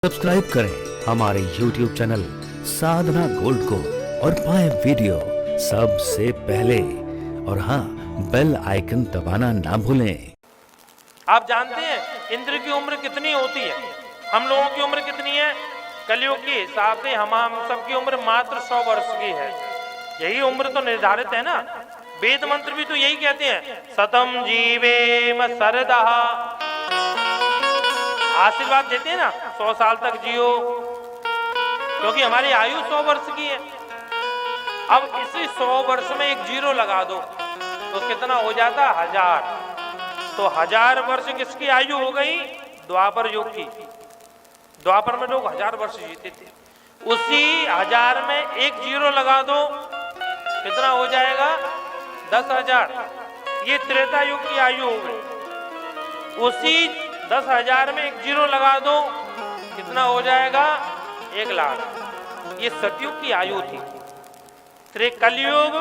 Subscribe करें हमारे YouTube channel साधना gold को और पाएं वीडियो सबसे पहले। और हाँ, बेल आइकन दबाना ना भूलें। आप जानते हैं इंद्र की उम्र कितनी होती है? हम लोगों की उम्र कितनी है? कलयुग के हिसाब से हम सबकी उम्र मात्र 100 वर्ष की है। यही उम्र तो निर्धारित है ना। वेद मंत्र भी तो यही कहते हैं, सतम जीवेम सरदः। आशीर्वाद देते हैं ना, 100 साल तक जियो, क्योंकि हमारी आयु 100 वर्ष की है। अब इसी 100 वर्ष में एक जीरो लगा दो तो कितना हो जाता? 1000। तो 1000 वर्ष किसकी आयु हो गई? द्वापर युग की। द्वापर में लोग 1000 वर्ष जीते थे। उसी 1000 में एक जीरो लगा दो, कितना हो जाएगा? 10,000। ये त्रेता युग की आयु हो गई। उसी 10,000 में एक जीरो लगा दो, कितना हो जाएगा? 1,00,000। ये सतयुग की आयु थी। कलयुग,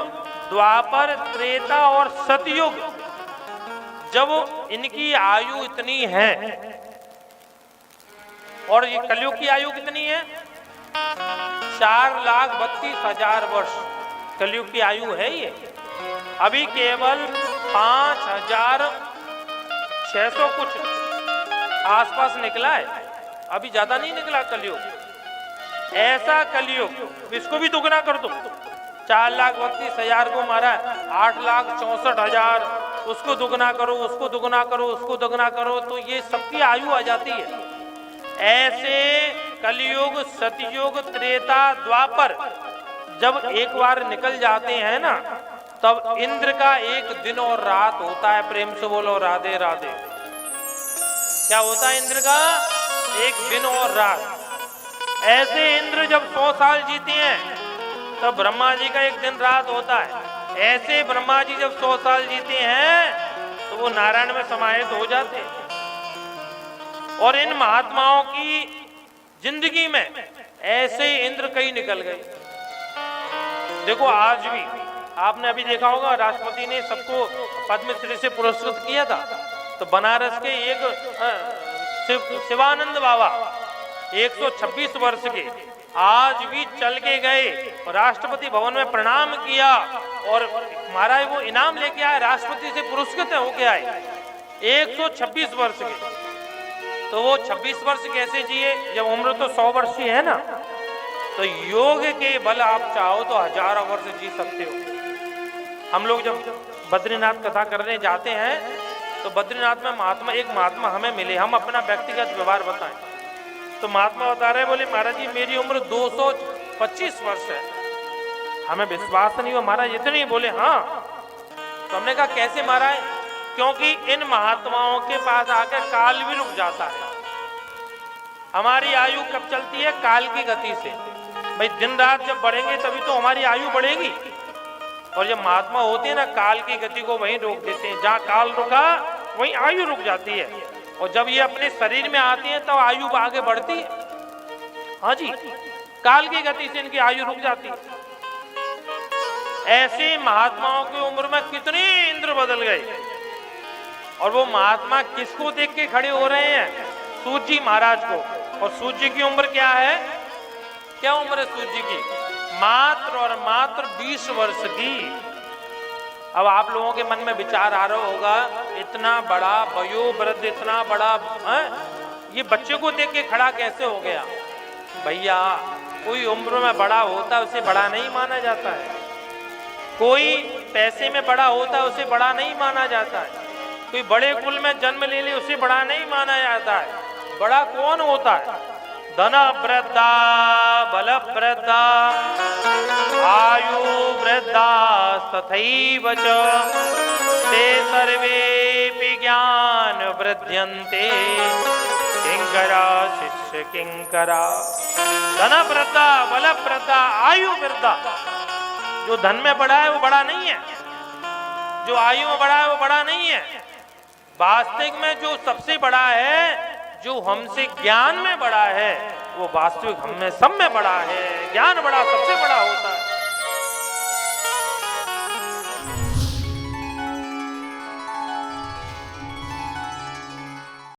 द्वापर, त्रेता और सतयुग, जब इनकी आयु इतनी है, और ये कलयुग की आयु कितनी है? 4,32,000 वर्ष कलयुग की आयु है। ये अभी केवल 5,600 कुछ आसपास निकला है, अभी ज्यादा नहीं निकला कलयुग। ऐसा कलयुग, इसको भी दुगना कर दो। 4,32,000 को मारा, 8,64,000, उसको दुगना करो, उसको दुगना करो, उसको दुगना करो, तो ये सबकी आयु आ जाती है। ऐसे कलयुग, सतयुग, त्रेता, द्वापर जब एक बार निकल जाते हैं ना, तब इंद्र का एक दिन और रात होता है। प्रेम से बोलो राधे राधे। क्या होता है इंद्र का? एक दिन और रात। ऐसे इंद्र जब 100 साल जीते हैं, तब ब्रह्मा जी का एक दिन रात होता है। ऐसे ब्रह्मा जी जब 100 साल जीते हैं, तो वो नारायण में समाहित हो जाते हैं। और इन महात्माओं की जिंदगी में ऐसे इंद्र कई निकल गए। देखो आज भी आपने अभी देखा होगा, राष्ट्रपति ने सबको पद्मश्री से पुरस्कृत किया था। तो बनारस के एक शिवानंद बाबा 126 वर्ष के आज भी चल के गए, राष्ट्रपति भवन में प्रणाम किया, और महाराज वो इनाम लेके आए, राष्ट्रपति से पुरस्कृत होके आए। 126 वर्ष के। तो वो 26 वर्ष कैसे जिए जब उम्र तो 100 वर्ष की है ना? तो योग के बल आप चाहो तो हजारों वर्ष जी सकते हो। हम लोग जब बद्रीनाथ कथा करने जाते हैं, तो बद्रीनाथ में एक महात्मा हमें मिले। हम अपना व्यक्तिगत व्यवहार बताएं, तो महात्मा बता रहे, बोले महाराज जी मेरी उम्र 225 वर्ष है। हमें विश्वास नहीं हुआ, महाराज इतनी? बोले हाँ। तो हमने कहा कैसे महाराज? क्योंकि इन महात्माओं के पास आकर काल भी रुक जाता है। हमारी आयु कब चलती है? काल की गति से। भाई दिन रात जब बढ़ेंगे तभी तो हमारी आयु बढ़ेगी। और जब महात्मा होते हैं ना, काल की गति को वहीं रोक देते हैं। जहाँ काल रुका वहीं आयु रुक जाती है। और जब ये अपने शरीर में आते हैं तब तो आयु आगे बढ़ती है। हाँ जी, काल की गति से इनकी आयु रुक जाती है। ऐसे महात्माओं की उम्र में कितने इंद्र बदल गए। और वो महात्मा किसको देख के खड़े हो रहे हैं? सूर्य जी महाराज को। और सूर्य जी की उम्र क्या है? क्या उम्र है सूर्य जी की? मात्र और मात्र 20 वर्ष की। अब आप लोगों के मन में विचार आ रहा होगा, इतना बड़ा वयोवृद्ध, इतना बड़ा ये बच्चे को देख के खड़ा कैसे हो गया? भैया कोई उम्र में बड़ा होता है उसे बड़ा नहीं माना जाता है। कोई पैसे में बड़ा होता है उसे बड़ा नहीं माना जाता है। कोई बड़े कुल में जन्म ले ले उसे बड़ा नहीं माना जाता है। बड़ा कौन होता है? धन वृद्धा, बल वृद्धा, आयु वृद्धा, तथैव च ते सर्वेऽपि ज्ञान वृद्ध्यन्ते किंकरा शिष्य किंकरा। धन वृद्धा, बल वृद्धा, आयु वृद्धा। जो धन में बड़ा है वो बड़ा नहीं है, जो आयु में बड़ा है वो बड़ा नहीं है। वास्तविक में जो सबसे बड़ा है, जो हमसे ज्ञान में बड़ा है, वो वास्तविक हम में सब में बड़ा है। ज्ञान बड़ा सबसे बड़ा होता है।